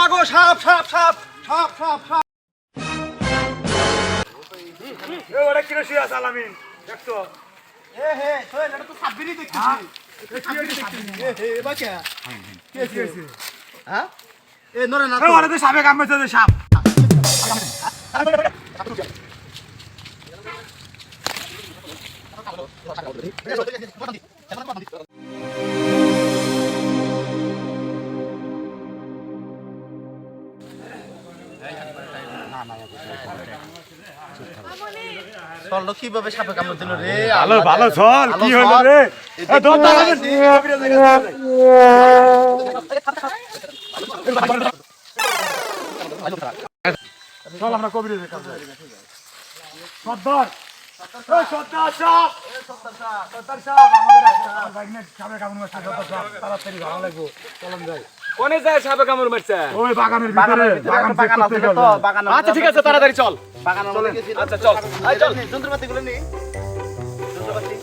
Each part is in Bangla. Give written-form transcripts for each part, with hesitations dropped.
আগো সাপ সাপ সাপ সাপ সাপ সাপ এ ওরে কি রসিয়া সালামিন দেখছো এ হে তোর এটা তো সাববিরি দেখতেছি এ হে বাচ্চা কি আছে হ্যাঁ এ নরে না এ ওরে তো সাপে কামড়েছে যে সাপ চললো কিভাবে সাপে কামড় দিল রে ভালো ভালো চল কি হলো রে এ দোতা চল আমরা কবিরের কাছে যাই সর্দার এই সর্দার সাহেব সর্দার সাহেব আমাদের বাইকনে সাপে কামড় মারছে সর্দার সাহেব তাড়াতাড়ি ভালো লাগবে চলুন যাই কোনে যায় সাপে কামড় মারছে ওই বাগানের ভিতরে বাগান আছে তো বাগান আচ্ছা ঠিক আছে তাড়াতাড়ি চল বাগানের মধ্যে গেছি আচ্ছা চল আয় চল যন্ত্রপাতি গুলো নি যন্ত্রপাতি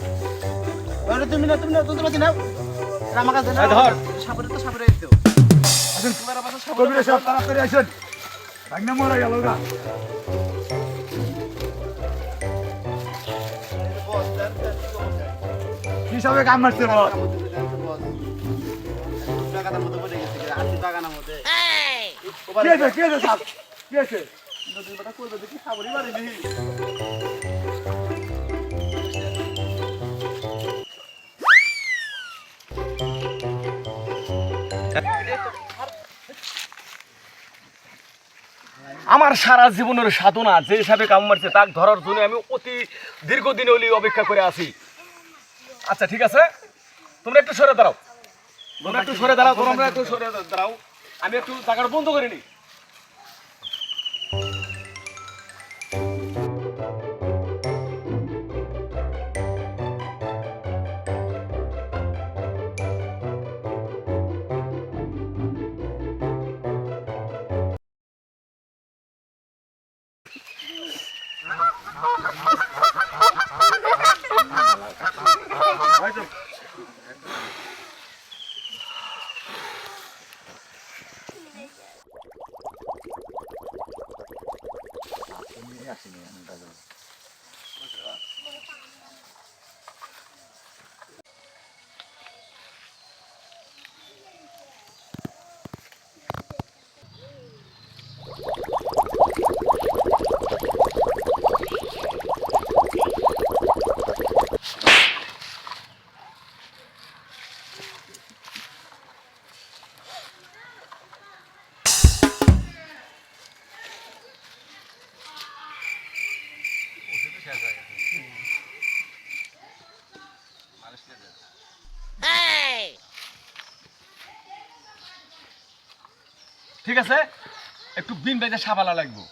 ওরে তুমি না যন্ত্রপাতি নাও আমার কাছে না ধর সাপরে তো সাপরে দিও তোমার পাশে সাপরে কবিরের সাহেব তাড়াতাড়ি আসেন বাইকনে মরে গেল গা কি সাপে কামড় মারছে বল বাগানের মধ্যে পড়ে গেছে আর বাগানের মধ্যে কি আছে সাপ কি আছে নতুন কথা কইবে দেখি সাপরি মারিনি আমার সারা জীবনের সাধনা যে হিসাবে কামড় মারছে তাক ধরার জন্য আমি অতি দীর্ঘদিন হলি অপেক্ষা করে আছি আচ্ছা ঠিক আছে তোমরা একটু সরে দাঁড়াও তোমরা একটু সরে দাঁড়াও আমি একটু জায়গাটা বন্ধ করে নিই ঠিক আছে একটু বিন বেজে সাবালা লাগবো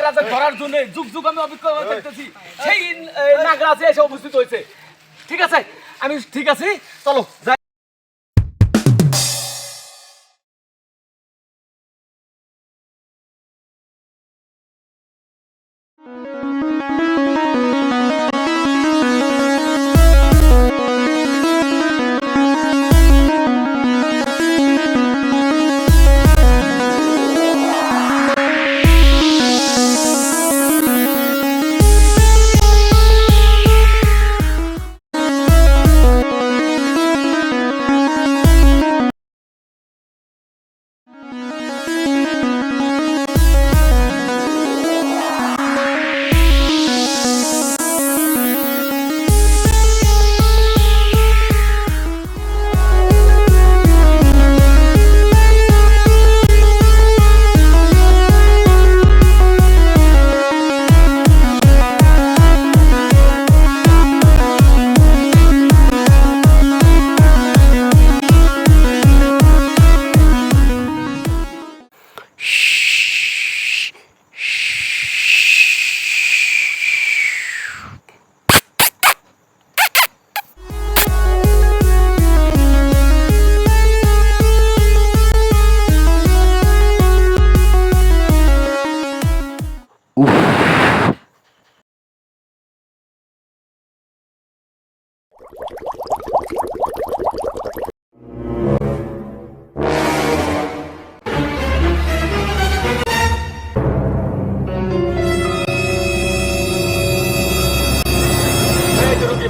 নাগরাজে ধরার জন্য যুগ যুগ আমি অপেক্ষা করতেছি, সেই নাগরাজে এসে উপস্থিত হয়েছে। ঠিক আছে, আমি ঠিক আছি, চলো যাই।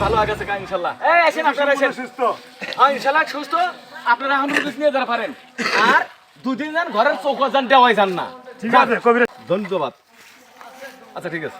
ভালো আছে ইনশাল্লাহ। এই আসেন, আপনারা আসেন। সুস্থ ইনশাল্লাহ সুস্থ। আপনারা এখন নিয়ে যেতে পারেন, আর দুদিন যান ঘরের চৌকা যান, দেওয়াই যান না। ঠিক আছে কবিরাজ। ধন্যবাদ। আচ্ছা ঠিক আছে।